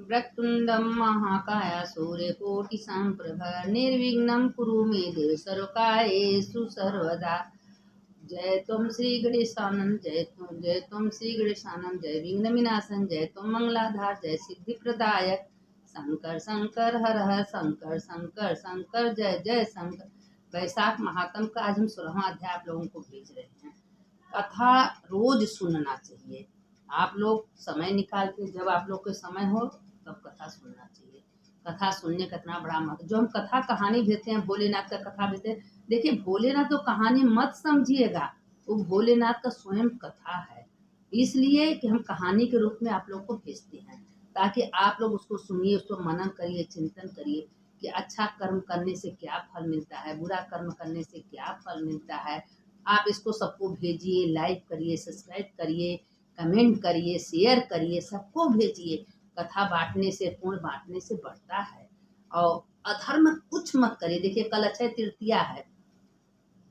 वक्रतुण्डं महाकाय सूर्यकोटिसम्प्रभ निर्विघ्नं कुरु मे देव सर्वकार्येषु सर्वदा। जय तुम श्री गणेशानंद जय तुम श्री गणेशानंद जय विघ्न विनाशन जय तुम मंगलाधार जय सिद्धि प्रदायक शंकर शंकर हर हर शंकर शंकर शंकर जय जय शंकर। वैशाख महात्म का आज हम 16वां अध्याय आप लोगों को भेज रहे हैं। कथा रोज सुनना चाहिए। आप लोग समय निकाल के, जब आप लोग के समय हो तब कथा सुनना चाहिए। कथा सुनने का इतना बड़ा महत्व। जो हम कथा कहानी भेजते हैं, भोलेनाथ का कथा भेजते हैं, देखिए भोलेनाथ तो कहानी मत समझिएगा, वो भोलेनाथ का स्वयं कथा है। इसलिए कि हम कहानी के रूप में आप लोग को भेजते हैं, ताकि आप लोग उसको सुनिए, उसको मनन करिए, चिंतन करिए कि अच्छा कर्म करने से क्या फल मिलता है, बुरा कर्म करने से क्या फल मिलता है। आप इसको सबको भेजिए, लाइक करिए, सब्सक्राइब करिए, कमेंट करिए, शेयर करिए, सबको भेजिए। कथा बांटने से, पुण्य बांटने से बढ़ता है। और अधर्म कुछ मत करिए। देखिए कल अक्षय तृतीया है।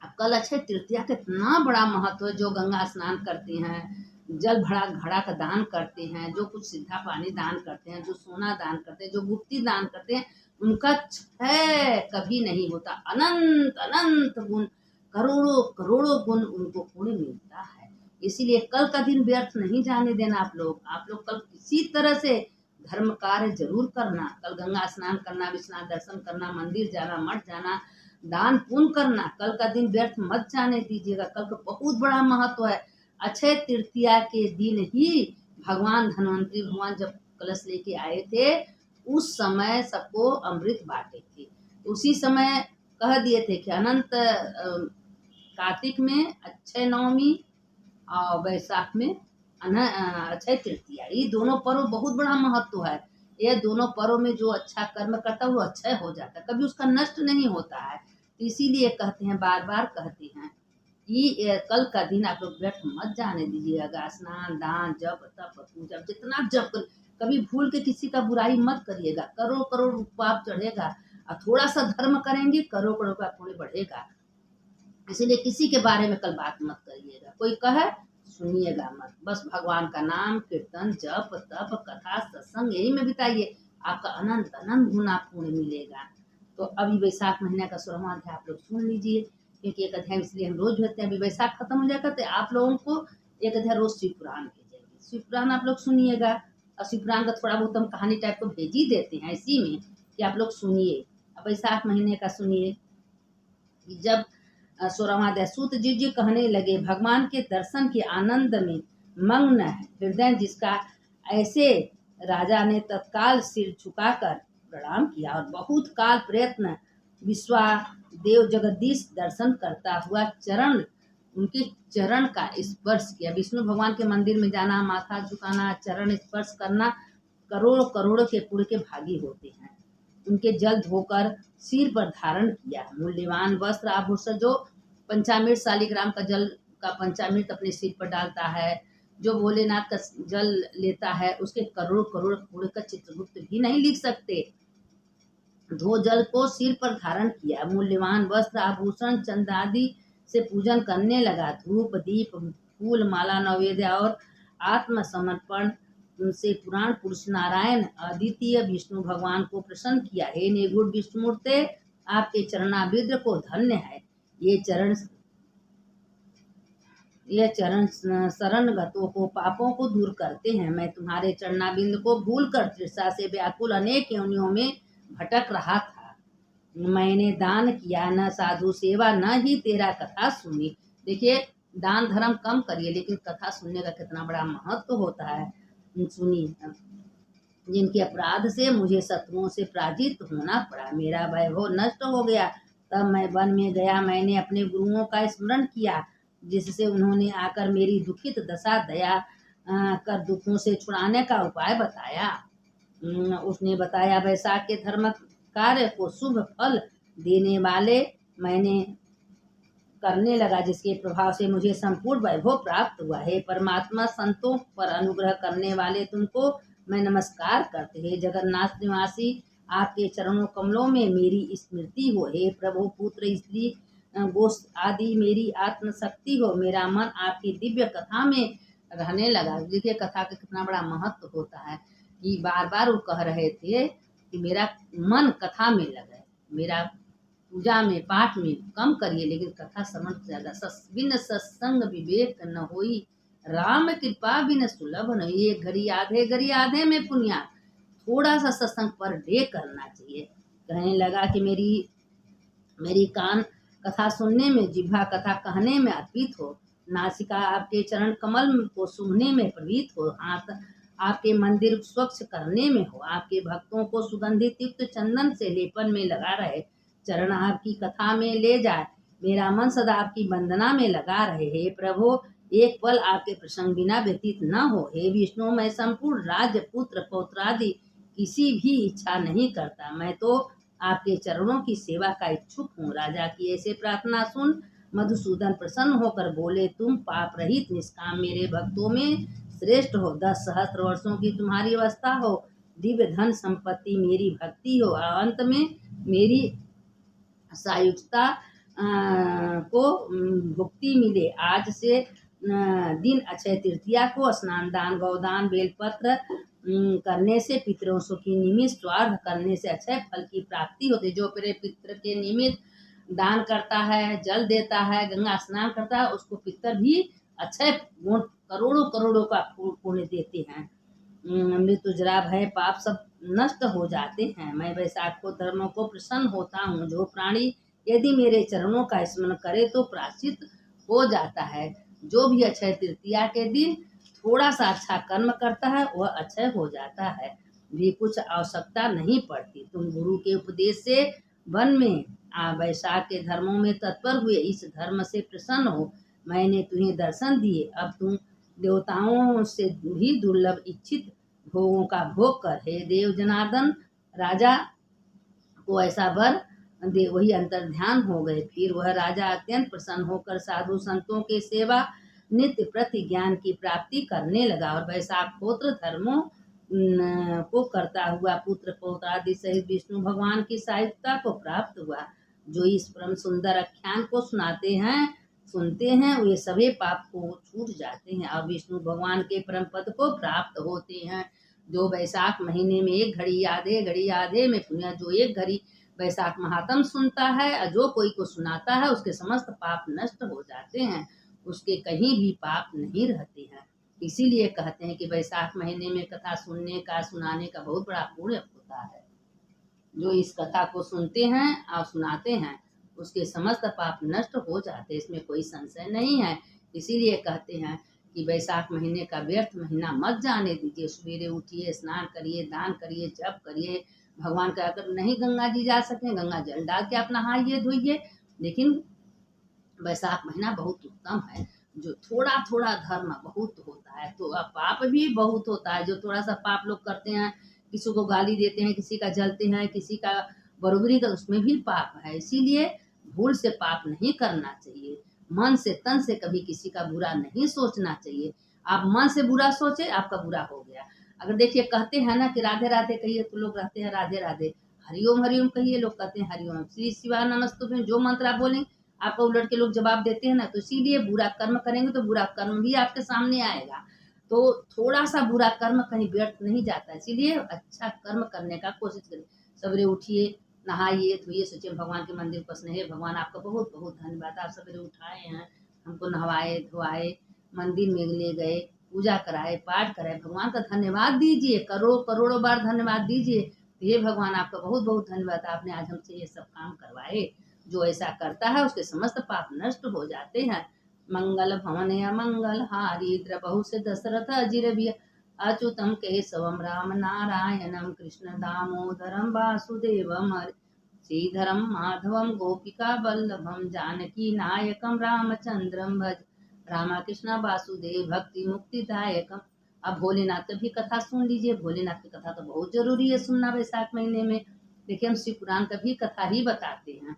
अब कल अक्षय तृतीया का इतना बड़ा महत्व है। जो गंगा स्नान करते हैं, जल भरा घड़ा का दान करते हैं, जो कुछ सिद्धा पानी दान करते हैं, जो सोना दान करते हैं, जो गुप्ती दान करते हैं, उनका क्षय कभी नहीं होता। अनंत अनंत गुण, करोड़ों करोड़ों गुण उनको पुण्य मिलता है। इसीलिए कल का दिन व्यर्थ नहीं जाने देना। आप लोग कल किसी तरह से धर्म कार्य जरूर करना। कल गंगा स्नान करना, विश्वनाथ दर्शन करना, मंदिर जाना, मठ जाना, दान पुण्य करना। कल का दिन व्यर्थ मत जाने दीजिएगा। कल का बहुत बड़ा महत्व है। अक्षय तृतीया के दिन ही भगवान धन्वंतरी भगवान जब कलश लेके आए थे, उस समय सबको अमृत बांटे थे। उसी समय कह दिए थे कि अनंत कार्तिक में अक्षय नवमी और वैशाख में अक्षय तृतीया, ये दोनों पर्व बहुत बड़ा महत्व है। ये दोनों पर्व में जो अच्छा कर्म करता है वो अक्षय हो जाता है, कभी उसका नष्ट नहीं होता है। तो इसीलिए कहते हैं, बार बार कहते हैं कि कल का दिन आप लोग व्यर्थ मत जाने दीजिएगा। स्नान, दान, जप, तप, पूजा, जितना जप, कभी भूल के किसी का बुराई मत करिएगा। करोड़ करोड़ पाप चढ़ेगा। और थोड़ा सा धर्म करेंगे, करोड़ करोड़ का पुण्य बढ़ेगा। इसीलिए किसी के बारे में कल बात मत करिएगा। कोई कहे सुनिएगा मत। बस भगवान का नाम, कीर्तन, जप, तप, कथा, सत्संग, यही में बिताइए। आपका अनंत अनंत गुना पुण्य मिलेगा। तो अभी वैशाख महीने का 16वां अध्याय आप लोग सुन लीजिए, क्योंकि एक अध्याय इसलिए हम रोज भेजते हैं। अभी वैशाख खत्म हो जाएगा तो आप लोगों को एक अध्याय रोज शिव पुराण भेजेंगे। शिव पुराण आप लोग सुनिएगा। और शिव पुराण का थोड़ा बहुत हम कहानी टाइप को भेज ही देते हैं इसी में, कि आप लोग सुनिए। अब वैशाख महीने का सुनिए। जब 16वां अध्याय, सूत जी कहने लगे, भगवान के दर्शन के आनंद में मग्न है हृदय जिसका, ऐसे राजा ने तत्काल सिर झुकाकर प्रणाम किया और बहुत काल प्रयत्न विश्वादेव जगदीश दर्शन करता हुआ उनके चरण का स्पर्श किया। विष्णु भगवान के मंदिर में जाना, माथा झुकाना, चरण स्पर्श करना करोड़ करोड़ के पुण्य के भागी होते हैं। उनके जल धोकर सिर पर धारण किया। मूल्यवान वस्त्र आभूषण, जो पंचामृत शालिग्राम का जल का पंचामृत अपने सिर पर डालता है, जो भोलेनाथ का जल लेता है, उसके करोड़ करोड़ पुण्य का चित्रगुप्त भी नहीं लिख सकते। धो जल को सिर पर धारण किया। मूल्यवान वस्त्र आभूषण चंदादि से पूजन करने लगा। धूप दीप फूल माला नैवेद्य और आत्मसमर्पण से पुराण पुरुष नारायण अद्वितीय विष्णु भगवान को प्रसन्न किया। हे निर्गुण विष्णुमूर्ते, आपके चरणाबिंद को धन्य है। ये चरण शरणगतों को पापों को दूर करते हैं। मैं तुम्हारे चरणाबिंद को भूलकर तृषा से व्याकुल अनेक योनियों में भटक रहा था। मैंने दान किया, न साधु सेवा, न ही तेरा कथा सुनी। देखिए दान धर्म कम करिए, लेकिन कथा सुनने का कितना बड़ा महत्व होता है। सुनिए, जिनके अपराध से मुझे शत्रुओं से पराजित होना पड़ा, मेरा वैभव नष्ट हो गया। तब मैं वन में गया, मैंने अपने गुरुओं का स्मरण किया, जिससे उन्होंने आकर मेरी दुखित दशा दया कर दुखों से छुड़ाने का उपाय बताया। उसने बताया, वैशाख के धर्म कार्य को शुभ फल देने वाले मैंने करने लगा, जिसके प्रभाव से मुझे संपूर्ण वैभव प्राप्त हुआ है। परमात्मा, संतों पर अनुग्रह करने वाले तुमको मैं नमस्कार करते हैं। जगन्नाथ निवासी, आपके चरणों कमलों में मेरी स्मृति हो। हे प्रभु, पुत्र स्त्री गोष्ठ आदि मेरी आत्मशक्ति हो। मेरा मन आपकी दिव्य कथा में रहने लगा। देखिए कथा का कितना बड़ा महत्व होता है। कि बार बार वो कह रहे थे कि मेरा मन कथा में लगे, मेरा पूजा में पाठ में कम करिए, लेकिन कथा श्रवण ज्यादा। बिन सत्संग विवेक न होई, राम कृपा बिन सुलभ न। ये घड़ी आधे में पुण्या, थोड़ा सा सत्संग पर डे करना चाहिए। कहने लगा कि मेरी कान कथा सुनने में, जिह्वा कथा कहने में अर्पित हो, नासिका आपके चरण कमल को सूंघने में प्रवृत्त हो, हाथ आपके मंदिर स्वच्छ करने में हो, आपके भक्तों को सुगंधित युक्त चंदन से लेपन में लगा रहे, चरण आपकी कथा में ले जाए, मेरा मन सदा आपकी वंदना में लगा रहे। हे प्रभु, एक पल आपके प्रसंग बिना व्यतीत न हो। हे विष्णु, मैं संपूर्ण राज्य पुत्र पौत्रादि किसी भी इच्छा नहीं करता, मैं तो आपके चरणों की सेवा का इच्छुक हूँ। राजा की ऐसे प्रार्थना सुन मधुसूदन प्रसन्न होकर बोले, तुम पाप रहित निष्काम मेरे भक्तों में श्रेष्ठ हो। 10 सहस्त्र वर्षों की तुम्हारी अवस्था हो, दिव्य धन संपत्ति मेरी भक्ति हो, और अंत में मेरी सायुज्यता को भुक्ति मिले। आज से दिन अक्षय तृतीया को स्नान दान गौदान बेलपत्र करने से, पितरों की निमित्त स्वार्थ करने से अक्षय फल की प्राप्ति होती। जो मेरे पितर के निमित्त दान करता है, जल देता है, गंगा स्नान करता है, उसको पितर भी अक्षय गुण करोड़ों करोड़ों का पुण्य देते हैं। मृत्यु जरा भय पाप सब नष्ट हो जाते हैं। मैं वैशाख को धर्मों को प्रसन्न होता हूँ। जो प्राणी यदि मेरे चरणों का स्मरण करे तो प्रायश्चित हो जाता है। जो भी अक्षय तृतीया के दिन थोड़ा सा अच्छा कर्म करता है वह अक्षय हो जाता है, भी कुछ आवश्यकता नहीं पड़ती। तुम गुरु के उपदेश से वन में वैशाख के धर्मों में तत्पर हुए, इस धर्म से प्रसन्न हो। मैंने तुम्हें दर्शन दिए, अब तुम देवताओं से भी दुर्लभ इच्छित भोगों का भोग कर। हे देव जनार्दन, राजा को ऐसा वर दे। वही अंतर ध्यान हो गए। फिर वह राजा अत्यंत प्रसन्न होकर साधु संतों के सेवा नित्य प्रति ज्ञान की प्राप्ति करने लगा, और वैशाख गोत्र धर्मों को करता हुआ पुत्र पौत्रादि सहित विष्णु भगवान की सहायता को प्राप्त हुआ। जो इस परम सुंदर आख्यान को सुनते हैं वे सभी पाप को छूट जाते हैं और विष्णु भगवान के परम पद को प्राप्त होते हैं। जो वैशाख महीने में एक घड़ी आधे में पुण्य, जो एक घड़ी वैशाख महात्म सुनता है और जो कोई को सुनाता है उसके समस्त पाप नष्ट हो जाते हैं, उसके कहीं भी पाप नहीं रहते हैं। इसीलिए कहते हैं कि वैशाख महीने में कथा सुनने का सुनाने का बहुत बड़ा पुण्य होता है। जो इस कथा को सुनते हैं और सुनाते हैं उसके समस्त पाप नष्ट हो जाते, इसमें कोई संशय नहीं है। इसीलिए कहते हैं कि वैशाख महीने का व्यर्थ महीना मत जाने दीजिए। सवेरे उठिए, स्नान करिए, दान करिए, जप करिए, भगवान का अगर नहीं गंगा जी जा सकें गंगा जल डाल के आप नहाइए धोइए। लेकिन वैशाख महीना बहुत उत्तम है। जो थोड़ा थोड़ा धर्म बहुत होता है तो पाप भी बहुत होता है। जो थोड़ा सा पाप लोग करते हैं, किसी को गाली देते हैं, किसी का जलते हैं, किसी का बरोबरी का, उसमें भी पाप है। इसीलिए भूल से पाप नहीं करना चाहिए। मन से तन से कभी किसी का बुरा नहीं सोचना चाहिए। आप मन से बुरा सोचे आपका बुरा हो गया। अगर देखिए कहते हैं ना कि राधे राधे कहिए तो लोग रहते हैं राधे राधे, हरिओम कहिए लोग कहते हैं हरिओम, श्री शिवा नमस्तुभ्यम, जो मंत्र आप बोलेंगे आपको उलट के लोग जवाब देते हैं ना। तो इसीलिए बुरा कर्म करेंगे तो बुरा कर्म भी आपके सामने आएगा। तो थोड़ा सा बुरा कर्म कहीं व्यर्थ नहीं जाता, इसीलिए अच्छा कर्म करने का कोशिश करें। सवेरे उठिए, नहाइए धोइए, सोचिए भगवान के मंदिर पर स्नेह, भगवान आपका बहुत बहुत धन्यवाद, आप सवेरे उठाए हैं, हमको नहवाए धोआए, मंदिर में ले गए, पूजा कराए, पाठ कराए, भगवान का धन्यवाद दीजिए, करोड़ों बार धन्यवाद दीजिए। हे भगवान आपका बहुत बहुत धन्यवाद, आपने आज हमसे ये सब काम करवाए। जो ऐसा करता है उसके समस्त पाप नष्ट हो जाते हैं। मंगल भवन मंगल हारी द्रबहु से दशरथ अजिर भी अच्युतम केशवम राम नारायणम कृष्ण दामोदरम वासुदेवम श्रीधरम माधवम गोपिका वल्लभम जानकी नायकम रामचंद्रम भज रामा कृष्ण वासुदेव भक्ति मुक्तिदायकम। अब भोलेनाथ की कथा सुन लीजिए। भोलेनाथ की कथा तो बहुत जरूरी है सुनना वैशाख महीने में। देखिए हम शिव पुराण का भी कथा ही बताते हैं।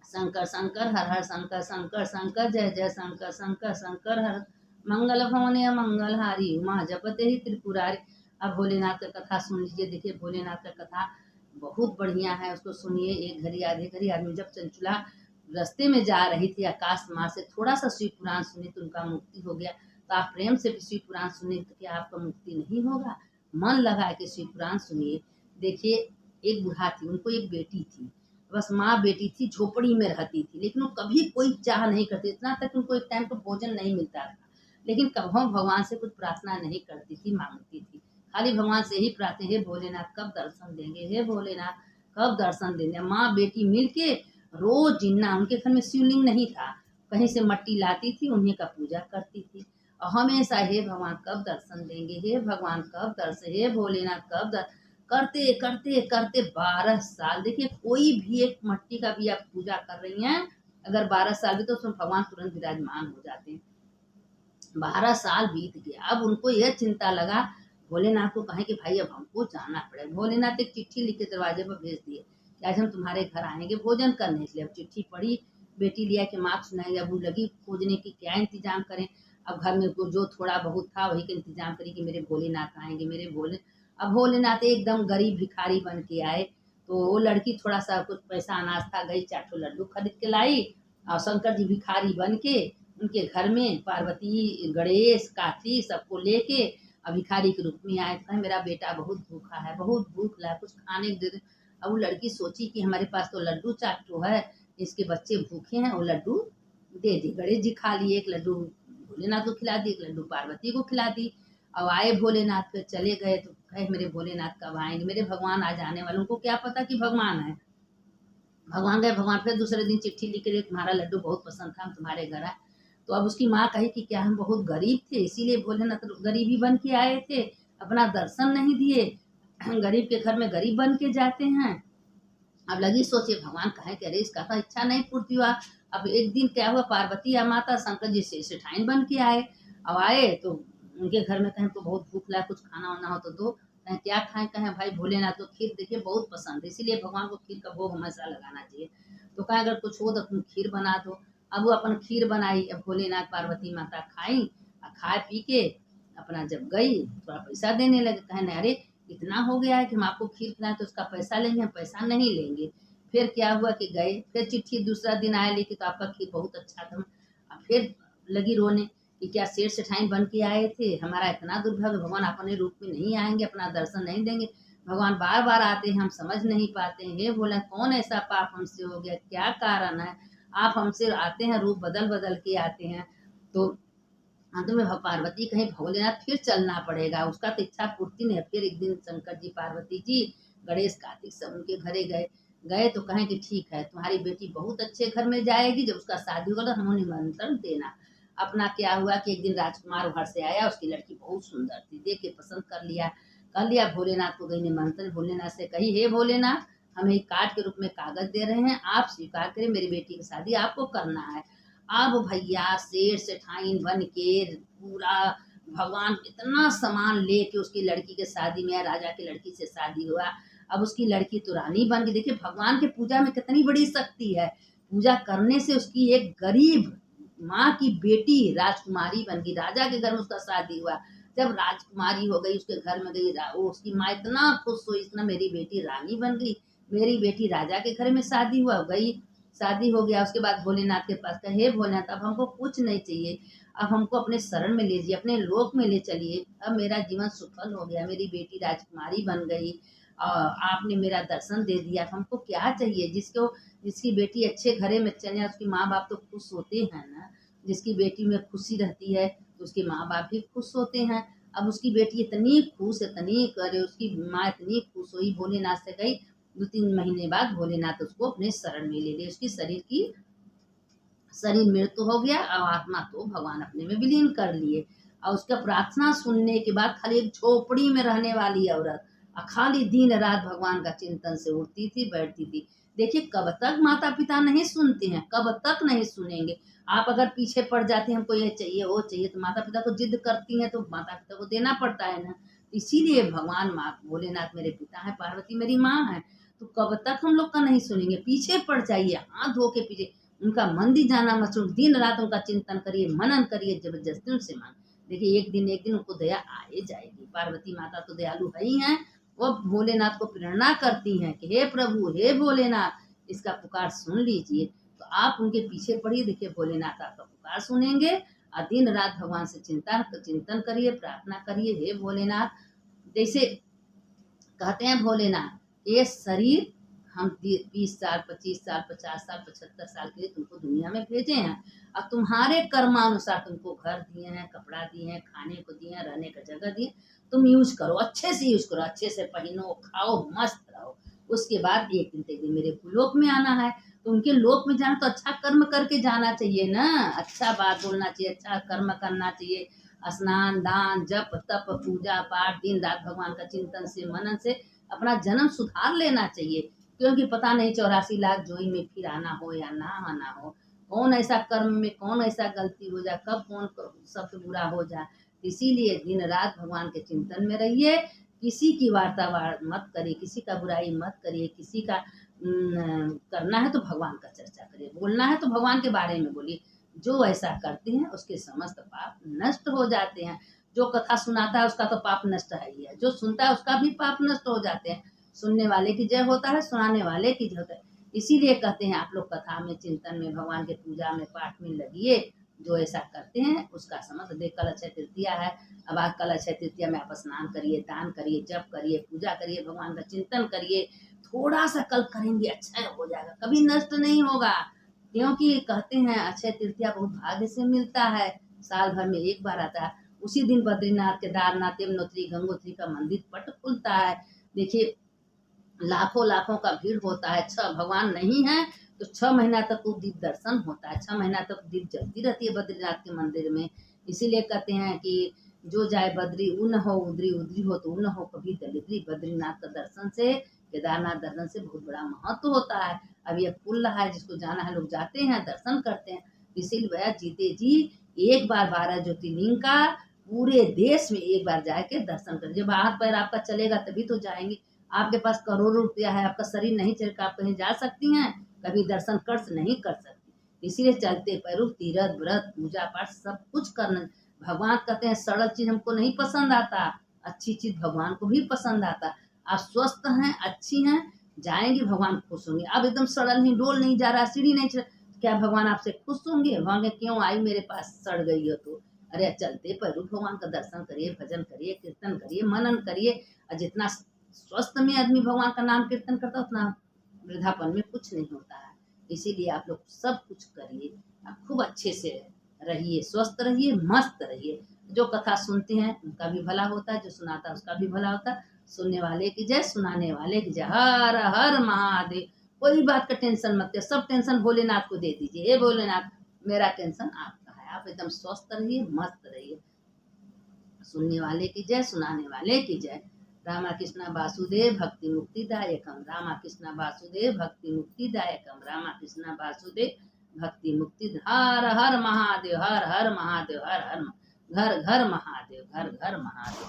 शंकर शंकर हर हर शंकर शंकर शंकर जय जय शंकर शंकर शंकर हर मंगल भवने मंगल हारी उमा जपते ही त्रिपुरारी। अब भोलेनाथ का कथा सुन लीजिए। देखिए भोलेनाथ का कथा बहुत बढ़िया है, उसको सुनिए। एक घड़ी आधे घड़ी आदमी जब चंचुला रास्ते में जा रही थी आकाश मार्ग से थोड़ा सा शिव पुराण सुनी तो उनका मुक्ति हो गया। तो आप प्रेम से भी शिव पुराण सुने तो क्या आपका मुक्ति नहीं होगा? मन लगा के शिव पुराण सुनिए। देखिए, एक बूढ़ा थी, उनको एक बेटी थी, बस माँ बेटी थी, झोपड़ी में रहती थी, लेकिन वो कभी कोई चाह नहीं करती, इतना तक उनको एक टाइम का भोजन नहीं मिलता था, लेकिन कभी भगवान से कुछ प्रार्थना नहीं करती थी, मांगती थी, खाली भगवान से ही प्रार्थना, हे भोलेनाथ कब दर्शन देंगे, हे भोलेनाथ कब दर्शन देंगे। माँ बेटी मिल के रोज जिन्ना, उनके घर में शिवलिंग नहीं था, कहीं से मट्टी लाती थी, उन्हीं का पूजा करती थी, और हमेशा हे भगवान कब दर्शन देंगे, हे भगवान कब दर्शन, हे भोलेनाथ कब दर्शन, करते करते करते 12 साल। देखिए, कोई भी एक मट्टी का भी आप पूजा कर रही हैं, अगर 12 साल भी, तो उसमें भगवान तुरंत विराजमान हो जाते हैं। 12 साल बीत गया, अब उनको यह चिंता लगा, भोलेनाथ को कहें कि भाई अब हमको जाना पड़ेगा। भोलेनाथ एक चिट्ठी लिख के दरवाजे पर भेज दिए कि आज हम तुम्हारे घर आएंगे भोजन करने के लिए। अब चिट्ठी पढ़ी, बेटी लिया कि माँ सुनाई, अब वो लगी खोजने की क्या इंतजाम करें। अब घर में जो थोड़ा बहुत था वही का इंतजाम करी कि मेरे भोलेनाथ आएंगे, मेरे भोले। अब भोलेनाथ एकदम गरीब भिखारी बन के आए, तो वो लड़की थोड़ा सा कुछ पैसा अनाज था, गई 4 लड्डू खरीद के लाई, और शंकर जी भिखारी बन के उनके घर में पार्वती गणेश कार्तिक सबको लेके भिखारी के रूप में आए थे। मेरा बेटा बहुत भूखा है, बहुत भूख लगा, कुछ खाने को दे दे। अब वो लड़की सोची कि हमारे पास तो लड्डू चाट तो है, इसके बच्चे भूखे हैं, वो लड्डू दे दी। गणेश जी खा लिए, एक लड्डू भोलेनाथ को खिला दी, एक लड्डू पार्वती को खिला दी। अब आए भोलेनाथ पे चले गए, तो कहे मेरे भोलेनाथ कब आएंगे, मेरे भगवान आ जाने वाले। उनको क्या पता कि भगवान है। भगवान गए, भगवान फिर दूसरे दिन चिट्ठी लिख के, तुम्हारा लड्डू बहुत पसंद था, हम तुम्हारे घर आए। तो अब उसकी माँ कही कि क्या हम बहुत गरीब थे इसीलिए भोलेनाथ गरीबी बन के आए थे, अपना दर्शन नहीं दिए, गरीब के घर में गरीब बन के जाते हैं। अब लगी सोचे, भगवान कहे कि अरे इसका तो इच्छा नहीं पूर्ति हुआ। अब एक दिन क्या हुआ, पार्वती या माता शंकर जी से सेठाइन बन के आए। अब आए तो उनके घर में कहें तो बहुत भूख लगा, कुछ खाना वाना हो तो दो। कहें क्या खाएं, कहें भाई भोलेनाथ को खीर देखिए बहुत पसंद है, इसीलिए भगवान को खीर का भोग हमेशा लगाना चाहिए। तो कहें अगर कुछ हो तो तुम खीर बना दो। अब वो अपन खीर बनाई, अब भोलेनाथ पार्वती माता खाई, खाए पी के अपना जब गई थोड़ा पैसा देने लगे, कहें अरे इतना हो गया है कि हम आपको खीर खिलाएं तो उसका पैसा लेंगे, हम पैसा नहीं लेंगे। फिर क्या हुआ कि गए, फिर चिट्ठी दूसरा दिन आया लेके, तो आपका खीर बहुत अच्छा था। अब फिर लगी रोने कि क्या सेठ सेठाई बन के आए थे, हमारा इतना दुर्भाग्य, भगवान अपने रूप में नहीं आएंगे, अपना दर्शन नहीं देंगे, भगवान बार बार आते हैं, हम समझ नहीं पाते हैं, हे बोला कौन ऐसा पाप हमसे हो गया, क्या कारण है, आप हमसे आते हैं, रूप बदल बदल के आते हैं। तो अंत में पार्वती कहीं भोलेनाथ फिर चलना पड़ेगा, उसका तो इच्छा पूर्ति नहीं। फिर एक दिन शंकर जी पार्वती जी गणेश कार्तिक सब उनके घरे गए। गए तो कहें कि ठीक है तुम्हारी बेटी बहुत अच्छे घर में जाएगी, जब उसका शादी होगा तो हमें निमंत्रण देना। अपना क्या हुआ कि एक दिन राजकुमार घर से आया, उसकी लड़की बहुत सुंदर थी, देख के पसंद कर लिया। भोलेनाथ को गई निमंत्रण, भोलेनाथ से कही हे भोलेनाथ हम एक कार्ड के रूप में कागज दे रहे हैं, आप स्वीकार करें, मेरी बेटी की शादी आपको करना है। अब भैया शेर सेठाइन बन के पूरा भगवान इतना सामान लेके उसकी लड़की के शादी में, राजा की लड़की से शादी हुआ। अब उसकी लड़की तो रानी बन गई। देखिए भगवान के पूजा में कितनी बड़ी शक्ति है, पूजा करने से उसकी एक गरीब माँ की बेटी राजकुमारी बन गई, राजा के घर में उसका शादी हुआ। जब राजकुमारी हो गई उसके घर में गई, वो उसकी माँ इतना खुश हुई, इतना मेरी बेटी रानी बन गई, मेरी बेटी राजा के घर में शादी हुआ। गई शादी हो गया, उसके बाद भोलेनाथ के पास कहे हे भोलेनाथ अब हमको कुछ नहीं चाहिए, अब हमको अपने शरण में लीजिए, अपने लोक में ले चलिए, अब मेरा जीवन सफल हो गया, मेरी बेटी राजकुमारी बन गई, आपने मेरा दर्शन दे दिया, हमको क्या चाहिए। जिसकी बेटी अच्छे घरे में चले उसके माँ बाप तो खुश होते हैं ना, जिसकी बेटी में खुशी रहती है तो उसके माँ बाप भी खुश होते हैं। अब उसकी बेटी इतनी खुश, इतनी करे, उसकी माँ इतनी खुश हुई, भोलेनाथ से गई। 2-3 महीने बाद भोलेनाथ उसको अपने शरण में ले लिए, उसकी शरीर मृत्यु हो गया और आत्मा तो भगवान अपने में विलीन कर लिए। और उसका प्रार्थना सुनने के बाद खाली एक झोपड़ी में रहने वाली औरत खाली दिन रात भगवान का चिंतन से उठती थी बैठती थी। देखिए कब तक माता पिता नहीं सुनते हैं, कब तक नहीं सुनेंगे। आप अगर पीछे पड़ जाते हैं हमको ये चाहिए वो चाहिए, तो माता पिता को जिद करती हैं तो माता पिता को देना पड़ता है ना। इसीलिए भगवान माँ भोलेनाथ मेरे पिता है, पार्वती मेरी माँ है, तो कब तक हम लोग का नहीं सुनेंगे। पीछे पड़ जाइए, हाथ धो के पीछे, उनका मंदिर जाना मत छोड़, दिन रात उनका चिंतन करिए, मनन करिए, जबरदस्ती उनसे मान। देखिए एक दिन उनको दया आ ही जाएगी। पार्वती माता तो दयालु है ही हैं, वो भोलेनाथ को प्रेरणा करती हैं कि हे प्रभु हे भोलेनाथ इसका पुकार सुन लीजिए। तो आप उनके पीछे पड़िए, देखिए भोलेनाथ आपका पुकार सुनेंगे। और दिन रात भगवान से चिंतन करिए, प्रार्थना करिए, हे भोलेनाथ जैसे कहते हैं भोलेनाथ, ये शरीर हम 20 साल, 25 साल, 50 साल, 75 साल के लिए तुमको दुनिया में भेजे हैं, और तुम्हारे कर्मानुसार तुमको घर दिए हैं, कपड़ा दिए हैं, खाने को दिए हैं, रहने का जगह दिए, तुम यूज करो, अच्छे से यूज करो, अच्छे से पहनो, खाओ, मस्त रहो। उसके बाद एक दिन मेरे लोक में आना है, तो उनके लोक में जाना तो अच्छा कर्म करके जाना चाहिए ना, अच्छा बात बोलना चाहिए, अच्छा कर्म करना चाहिए, स्नान दान जप तप पूजा पाठ दिन रात भगवान का चिंतन से मनन से अपना जन्म सुधार लेना चाहिए, क्योंकि पता नहीं 84 लाख जोई में फिर आना हो या ना आना हो, कौन ऐसा कर्म में कौन ऐसा गलती हो जाए, कब कौन शब्द बुरा हो जाए। इसीलिए दिन रात भगवान के चिंतन में रहिए, किसी की वार्तावार मत करिए, किसी का बुराई मत करिए, किसी का करना है तो भगवान का चर्चा करिए, बोलना है तो भगवान के बारे में बोलिए। जो ऐसा करते हैं उसके समस्त पाप नष्ट हो जाते हैं। जो कथा सुनाता है उसका तो पाप नष्ट है ही है, जो सुनता है उसका भी पाप नष्ट हो जाते हैं। सुनने वाले की जय होता है, सुनाने वाले की जय होता है। इसीलिए कहते हैं आप लोग कथा में, चिंतन में, भगवान के पूजा में, पाठ में लगिए। जो ऐसा करते हैं उसका समझ देख, कल अक्षय तृतीया है, अब आज कल अक्षय तृतीया में आप स्नान करिए, दान करिए, जप करिए, पूजा करिए, भगवान का चिंतन करिए। थोड़ा सा कल करेंगे अच्छा हो जाएगा, कभी नष्ट नहीं होगा, क्योंकि कहते हैं अक्षय तृतीया बहुत भाग्य से मिलता है, साल भर में एक बार आता है। उसी दिन बद्रीनाथ, केदारनाथ, यमुनोत्री, गंगोत्री का मंदिर पट खुलता है। देखिए लाखों लाखों का भीड़ होता है। छह भगवान नहीं है तो 6 महीना तक वो दीप दर्शन होता है, 6 महीना तक दीप जलती रहती है बद्रीनाथ के मंदिर में। इसीलिए कहते हैं कि जो जाए बद्री उ न हो उद्री, उद्री हो तो उ न हो कभी दरिद्री। बद्रीनाथ का दर्शन से, केदारनाथ दर्शन से बहुत बड़ा महत्व होता है। अब ये खुल रहा है, जिसको जाना है लोग जाते हैं, दर्शन करते हैं। इसीलिए भैया जीते जी एक बार 12 ज्योतिर्लिंग का पूरे देश में एक बार जाके दर्शन करें। जब हाथ पैर आपका चलेगा तभी तो जाएंगे। आपके पास करोड़ों रुपया है, आपका शरीर नहीं चलेगा, आप कहीं जा सकती हैं, कभी दर्शन कर नहीं कर सकती। इसीलिए चलते पैरों तीरथ व्रत पूजा पाठ सब कुछ करना। भगवान कहते हैं सरल चीज हमको नहीं पसंद आता, अच्छी चीज भगवान को भी पसंद आता। आप स्वस्थ हैं, अच्छी हैं, जाएंगे भगवान खुश होंगे। अब एकदम सड़ल नहीं, डोल नहीं जा रहा, सीढ़ी नहीं चल, क्या भगवान आपसे खुश होंगे? भगवान क्यों आई मेरे पास सड़ गई हो तो? अरे चलते पैरों भगवान का दर्शन करिए, भजन करिए, कीर्तन करिए, मनन करिए। और जितना स्वस्थ में आदमी भगवान का नाम कीर्तन करता उतना वृद्धापन में कुछ नहीं होता है। इसीलिए आप लोग सब कुछ करिए, आप खूब अच्छे से रहिए, स्वस्थ रहिए, मस्त रहिए। जो कथा सुनते हैं उनका भी भला होता है, जो सुनाता है उसका भी भला होता है। सुनने वाले की जय, सुनाने वाले की जय। हर हर महादेव। कोई बात का टेंशन मत करिए, सब टेंशन भोलेनाथ को दे दीजिए। हे भोलेनाथ, मेरा टेंशन आपका है, आप एकदम स्वस्थ रहिए, मस्त रहिए। सुनने वाले की जय, सुनाने वाले की जय। रामा कृष्ण वासुदेव भक्ति मुक्तिदायकम, रामा कृष्ण वासुदेव भक्ति मुक्तिदायकम, रामा कृष्ण वासुदेव भक्ति मुक्ति। हर हर महादेव, हर हर महादेव, हर हर घर घर महादेव, घर घर महादेव।